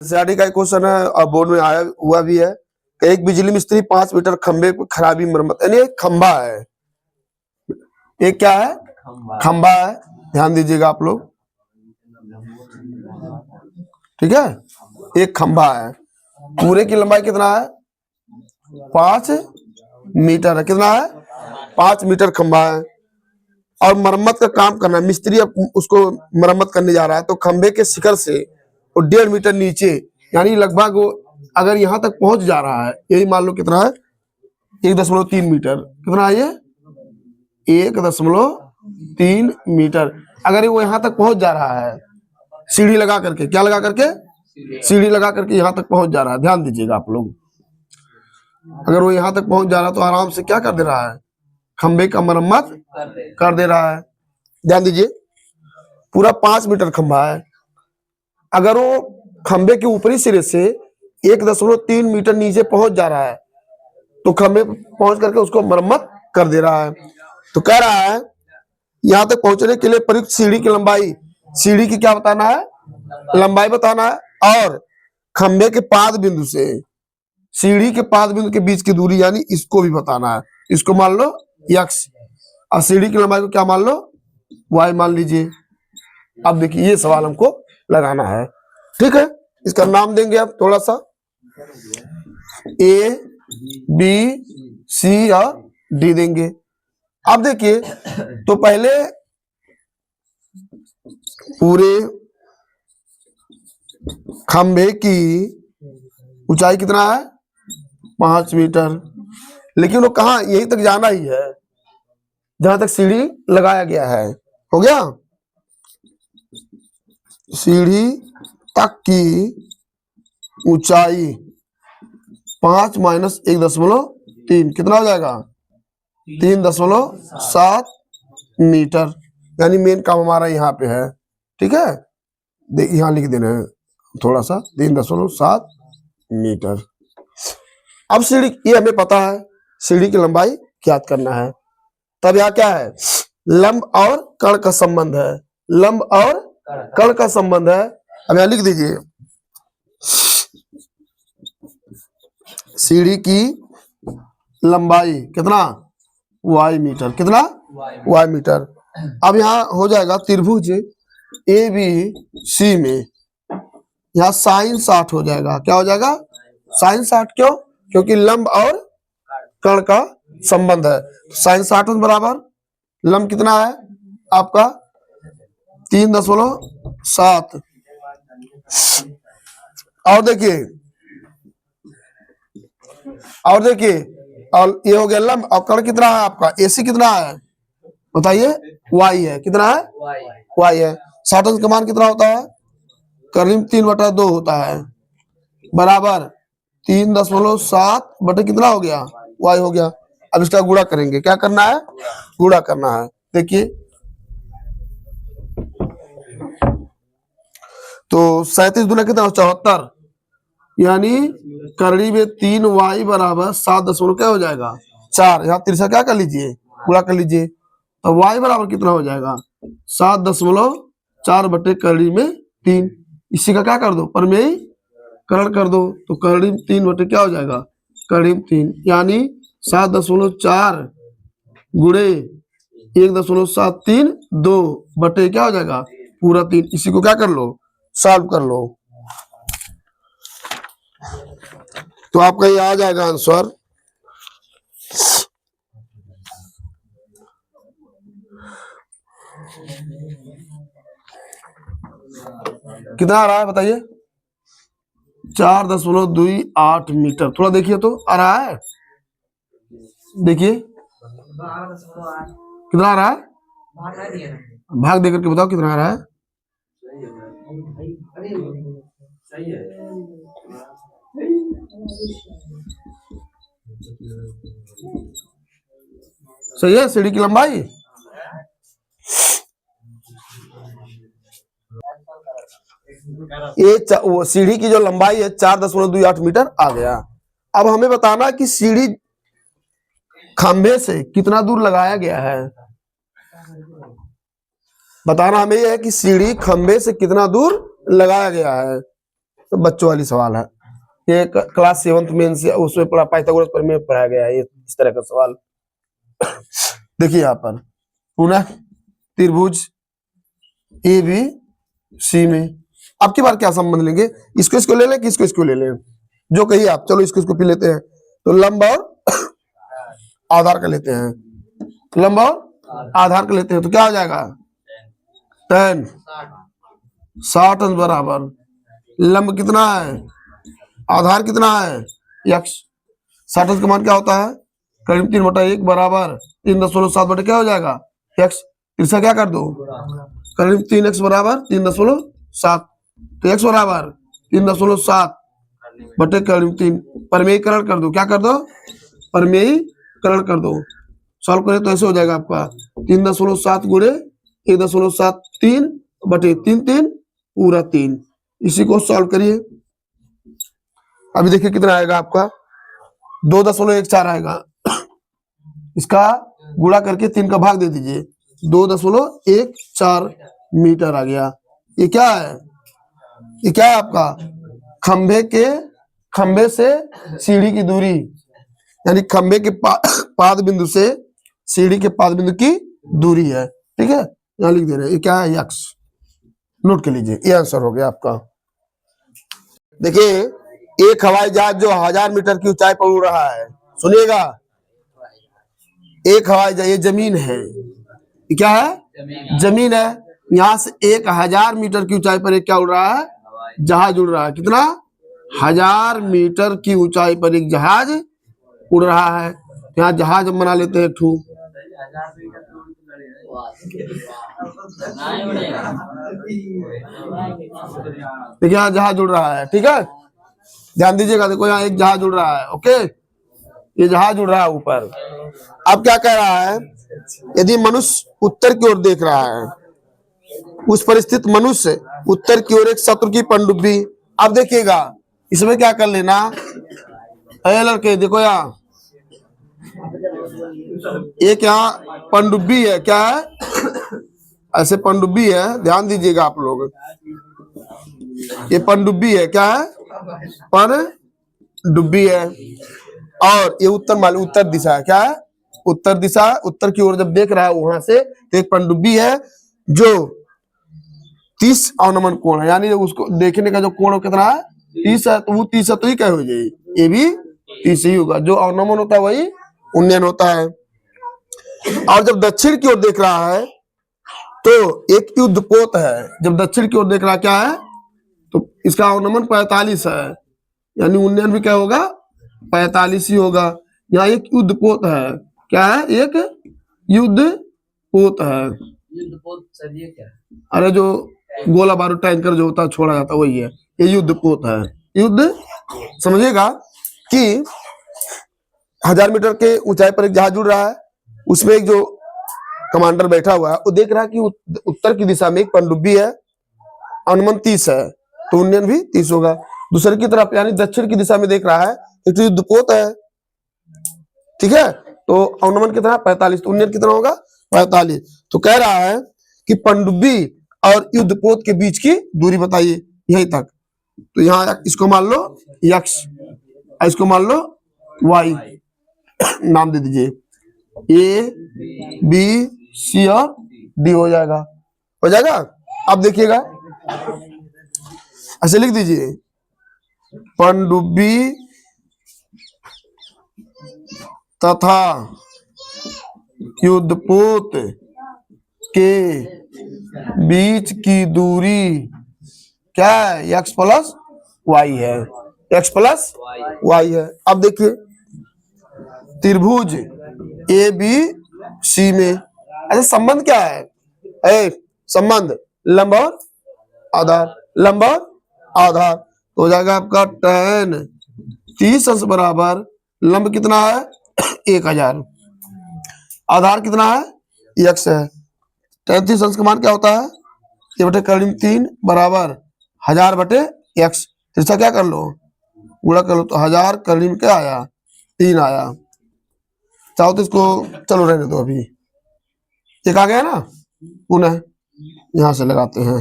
NCERT का एक question है और बोर्ड में आया हुआ भी है। एक बिजली मिस्त्री 5 मीटर खंबे पर खराबी मरम्मत, यानी एक खंबा है, एक क्या है, खंबा है। ध्यान दीजिएगा आप लोग, ठीक है। एक खंबा है, पूरे की लंबाई कितना है, 5 मीटर है। कितना है, 5 मीटर खंबा है और मरम्मत का काम करना है। मिस्त्री अब उसको मरम्मत करने जा रहा है, तो खंबे के शिखर से वो 1.5 मीटर नीचे, यानी लगभग वो अगर यहाँ तक पहुंच जा रहा है, यही मान लो कितना है, 1.3 मीटर। कितना है ये, 1.3 मीटर। अगर वो यहाँ तक पहुंच जा रहा है, सीढ़ी लगा करके, क्या लगा करके, सीढ़ी लगा करके यहाँ तक पहुंच जा रहा है। ध्यान दीजिएगा आप लोग, अगर वो यहाँ तक पहुंच जा रहा है तो आराम से क्या कर दे रहा है, खंबे का मरम्मत कर दे रहा है। ध्यान दीजिए, पूरा 5 मीटर खंबा है। अगर वो खंबे के ऊपरी सिरे से 1.3 मीटर नीचे पहुंच जा रहा है, तो खंबे पहुंच करके उसको मरम्मत कर दे रहा है। तो कह रहा है यहां तक पहुंचने के लिए प्रयुक्त सीढ़ी की लंबाई, सीढ़ी की क्या बताना है, लंबाई बताना है, और खंबे के पाद बिंदु से सीढ़ी के पाद बिंदु के बीच की दूरी, यानी इसको भी बताना है। इसको मान लो x और सीढ़ी की लंबाई को क्या मान लो, y मान लीजिए। अब देखिए ये सवाल हमको लगाना है, ठीक है। इसका नाम देंगे अब थोड़ा सा, A B C और D देंगे। अब देखिए, तो पहले पूरे खंबे की ऊंचाई कितना है, 5 मीटर। लेकिन वो कहा, यहीं तक जाना ही है जहां तक सीढ़ी लगाया गया है। हो गया, सीढ़ी तक की ऊंचाई 5 माइनस 1.3 कितना हो जाएगा, 3.7 मीटर। यानी मेन काम हमारा यहाँ पे है, ठीक है। देख यहाँ लिख देना है थोड़ा सा, 3.7 मीटर। अब सीढ़ी, ये हमें पता है सीढ़ी की लंबाई ज्ञात करना है। तब यहाँ क्या है, लंब और कर्ण का संबंध है, लंब और कर्ण का संबंध है। अब यहाँ लिख दीजिए, सीढ़ी की लंबाई कितना, y मीटर। कितना, y मीटर। अब यहाँ हो जाएगा त्रिभुज ABC में यहाँ sin 60 हो जाएगा। क्या हो जाएगा, sin 60। क्यों, क्योंकि लंब और कर्ण का संबंध है। sin 60 बराबर लंब कितना है आपका, 3.7। और देखिए, और ये हो गया लंब, और कर्ण कितना है आपका, AC कितना है बताइए, y है। कितना है, y है। 60 का मान कितना होता है, करीब 3/2 होता है, बराबर 3.7 बटे कितना हो गया, y हो गया। अब इसका गुणा करेंगे, क्या करना है, गुणा करना है। देखिए, तो 37 दूना कितना, 74, यानी करड़ी में 3y बराबर 7 क्या हो जाएगा, 4। यहाँ तिरछा क्या कर लीजिए, गुणा कर लीजिए। तो y बराबर कितना हो जाएगा, 7.4 बटे करड़ी में 3। इसी का क्या कर दो, परमेय कर्ण कर दो, तो करड़ी 3 बटे क्या हो जाएगा, करड़ी 3, यानी 7.4 गुणे 1.732 बटे क्या हो जाएगा, पूरा 3। इसी को क्या कर लो, सॉल्व कर लो, तो आपका ये आ जाएगा आंसर। कितना आ रहा है बताइए, 4.28 मीटर। थोड़ा देखिए तो आ रहा है, देखिए कितना आ रहा है, भाग देकर के बताओ कितना आ रहा है। सही है, सीढ़ी की लंबाई ये सीढ़ी की जो लंबाई है 4.28 मीटर आ गया। अब हमें बताना कि सीढ़ी खंभे से कितना दूर लगाया गया है, बताना हमें यह है कि सीढ़ी खंभे से कितना दूर लगाया गया है। बच्चों वाली सवाल है, ये क्लास 7th में उसमें पढ़ा, पाइथागोरस प्रमेय पढ़ाया गया है, ये इस तरह का सवाल। देखिए यहाँ पर पुनः त्रिभुज ए बी सी में अब की बार क्या संबंध लेंगे, इसको ले लें कि इसको ले लें, जो कहिए आप। चलो इसको भी लेते हैं, तो लंब और आधार का लेते हैं, लंब और आधार का लेते हैं, तो क्या हो जाएगा, tan 60 अंश बराबर लंब कितना है, आधार कितना है, x। 60 अंश का मान क्या होता है, करीब 3/1 बराबर 3.7 बटे क्या हो जाएगा, x। इसका क्या कर दो, करीब 3x बराबर 3.7, तो x बराबर 3.7 बटे करीब 3, परमेयीकरण कर दो, क्या कर दो, परमेयीकरण कर दो। सॉल्व करें तो ऐसे हो जाएगा आपका 3.7 गुणे 1.73 बटे 3 पूरा 3। इसी को सॉल्व करिए, अभी देखिए कितना आएगा आपका, 2.14 आएगा। इसका गुणा करके 3 का भाग दे दीजिए, 2.14 मीटर आ गया। ये क्या है, ये क्या है आपका, खंबे से सीढ़ी की दूरी, यानी खंबे के पाद बिंदु से सीढ़ी के पाद बिंदु की दूरी है, ठीक है। यहाँ लिख दे रहे हैं, ये क्या है, यक्स, नोट कर लीजिए, ये आंसर हो गया आपका। देखिए एक हवाई जहाज जो 1000 मीटर की ऊंचाई पर उड़ रहा है, सुनिएगा, एक हवाई जहाज, ये जमीन है, ये क्या है, जमीन है, यहाँ से 1000 मीटर की ऊंचाई पर एक क्या उड़ रहा है, जहाज उड़ रहा है। कितना, 1000 मीटर की ऊंचाई पर एक जहाज उड़ रहा है। यहाँ जहाज हम बना लेते हैं ठू, देखिए यहाँ जहाज उड़ रहा है, ठीक है, ध्यान दीजिएगा, देखो यहाँ एक जहाज उड़ रहा है, ओके, ये जहाज उड़ रहा है ऊपर। अब क्या कह रहा है, यदि मनुष्य उत्तर की ओर देख रहा है, उस पर स्थित मनुष्य उत्तर की ओर एक शत्रु की पनडुब्बी, अब देखिएगा इसमें क्या कर लेना, अरे लड़के देखो यहाँ, एक यहाँ पनडुब्बी है, क्या है, ऐसे पनडुब्बी है, ध्यान दीजिएगा आप लोग, ये पनडुब्बी है, क्या है, पनडुब्बी है, और ये उत्तर दिशा है, क्या है, उत्तर दिशा, उत्तर की ओर जब देख रहा है वहां से, तो एक पनडुब्बी है जो 30 अवनमन कोण है, यानी उसको देखने का जो कोण कितना है, 30 है, तो वो 30 है, तो ये क्या हो जाएगी, ये भी 30 ही होगा, जो अवनमन होता है वही उन्नयन होता है। और जब दक्षिण की ओर देख रहा है तो एक युद्धपोत है, जब दक्षिण की ओर देख रहा है क्या है, तो इसका अवनमन 45 है, यानी उन्नयन भी क्या होगा, 45 ही होगा। यहाँ एक युद्धपोत है, क्या है, एक युद्धपोत है, युद्धपोत सर ये क्या है? अरे जो गोला बारूद टैंकर जो होता है छोड़ा जाता है वही है, ये युद्धपोत है। युद्ध समझिएगा कि 1000 मीटर के ऊंचाई पर एक जहाज उड़ रहा है, उसमें एक जो कमांडर बैठा हुआ है वो देख रहा है कि उत्तर की दिशा में एक पनडुब्बी है, अनुमान 30 है, तो उन्नयन भी 30 होगा। दूसरे की तरफ यानी दक्षिण की दिशा में देख रहा है, एक तो युद्धपोत है, ठीक है, तो अनुमान कितना, 45, तो उन्नयन कितना होगा, 45। तो कह रहा है कि पनडुब्बी और युद्धपोत के बीच की दूरी बताइए यहीं तक, तो यहाँ इसको मान लो x, इसको मान लो y, नाम दे दीजिए, A B C और D हो जाएगा, हो जाएगा। अब देखिएगा ऐसे लिख दीजिए, पनडुब्बी तथा युद्धपोत के बीच की दूरी क्या है, x प्लस वाई है, x प्लस वाई है। अब देखिए त्रिभुज ए बी सी में ऐसे संबंध क्या है, संबंध लंब और आधार, लंब और आधार, तो हो जाएगा आपका tan 30 अंश बराबर लंब कितना है 1000, आधार कितना है x है, tan 30 अंश का मान क्या होता है, ये बटे करीब 3 बराबर 1000 बटे x, इसका क्या कर लो गुणा कर लो, तो 1000 करीब क्या आया 3 आया। चाहो तो इसको चलो रहने दो, अभी एक आ गया ना, पुनः यहां से लगाते हैं,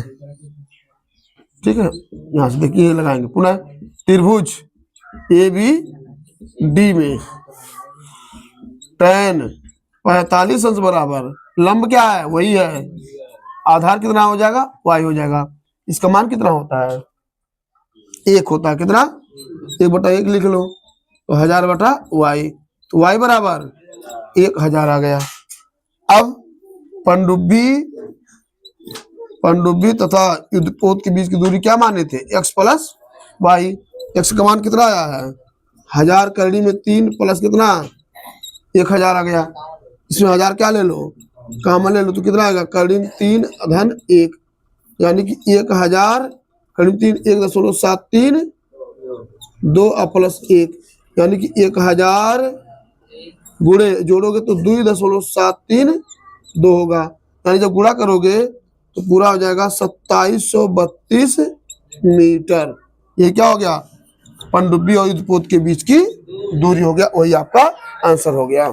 ठीक है, यहाँ से देखिए ये लगाएंगे पुनः त्रिभुज ए बी डी में tan 45 अंश बराबर लंब क्या है, वही है, आधार कितना हो जाएगा, y हो जाएगा। इसका मान कितना होता है, 1 होता है। कितना, 1/1 लिख लो तो 1000/y, तो y बराबर 1000 आ गया। अब पनडुब्बी तथा युद्धपोत के बीच की दूरी क्या माने थे, x + y। x का मान कितना आया है, 1000 करड़ी में 3 प्लस कितना 1000 आ गया। इसमें 1000 क्या ले लो, कॉमन ले लो, तो कितना आएगा, करड़ी में 3 धन 1, यानी कि 1000 करड़ी में 3 1.73 2 प्लस 1, यानी कि 1000 गुणे जोड़ोगे तो 2.73 2 होगा, यानी जब गुणा करोगे तो पूरा हो जाएगा 2732 मीटर। ये क्या हो गया, पनडुब्बी और युद्धपोत के बीच की दूरी हो गया, वही आपका आंसर हो गया।